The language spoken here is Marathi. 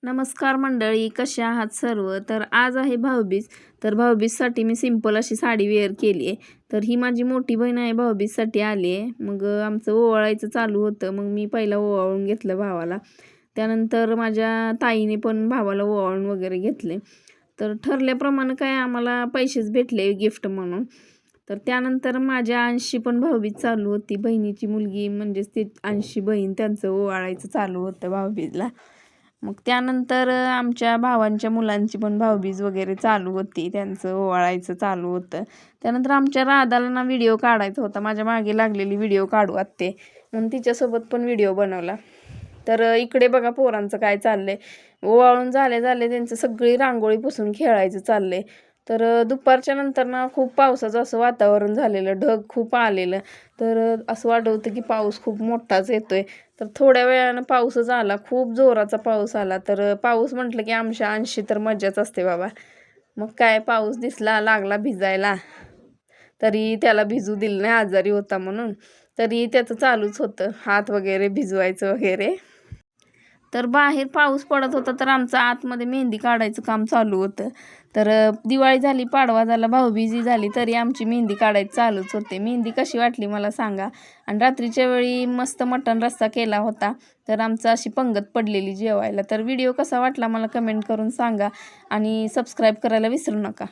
नमस्कार मंडळी, कशा आहात सर्व? तर आज आहे भाऊबीज. तर भाऊबीजसाठी मी सिंपल अशी साडी वेअर केली आहे. तर ही माझी मोठी बहीण आहे, भाऊबीजसाठी आली आहे. मग आमचं ओवाळायचं चालू होतं. मग मी पहिला ओवाळून घेतलं भावाला. त्यानंतर माझ्या ताईने पण भावाला ओवाळून वगैरे घेतले. तर ठरल्याप्रमाणे काय आम्हाला पैसेच भेटले गिफ्ट म्हणून. तर त्यानंतर माझ्या अंशी पण भाऊबीज चालू होती. बहिणीची मुलगी म्हणजेच ती अंशी बहीण, त्यांचं ओवाळायचं चालू होतं भाऊबीजला. मग त्यानंतर आमच्या भावांच्या मुलांची पण भाऊबीज वगैरे चालू होती, त्यांचं ओवाळायचं चालू होतं. त्यानंतर आमच्या राधाला ना व्हिडिओ काढायचा होता, माझ्या मागे लागलेली व्हिडिओ काढू आत्ते, म्हणून तिच्यासोबत पण व्हिडिओ बनवला. तर इकडे बघा पोरांचं काय चाललंय. ओवाळून झाले त्यांचं सगळी रांगोळी पुसून खेळायचं चाललंय. तर दुपारच्या नंतर ना खूप पावसाचं असं वातावरण झालेलं, ढग खूप आलेलं. तर असं वाटत होतं की पाऊस खूप मोठाच येतोय. तर थोड्या वेळानं पाऊसच आला, खूप जोराचा पाऊस आला. तर पाऊस म्हटलं की आमच्या अंशी तर मजाच असते बाबा. मग काय, पाऊस दिसला, लागला भिजायला, तरी त्याला भिजू दिलं नाही, आजारी होता म्हणून. तरी त्याचं चालूच होतं, हात वगैरे भिजवायचं वगैरे. तर बाहेर पाऊस पडत होता, तर आमचं आतमध्ये मेहंदी काढायचं काम चालू होतं. तर दिवाळी झाली, पाडवा झाला, भाऊबीजी झाली, तरी आमची मेहंदी काढायची चालूच होते. मेहंदी कशी वाटली मला सांगा. आणि रात्रीच्या वेळी मस्त मटण रस्सा केला होता. तर आमचं अशी पंगत पडलेली जेवायला. तर व्हिडिओ कसा वाटला मला कमेंट करून सांगा आणि सबस्क्राईब करायला विसरू नका.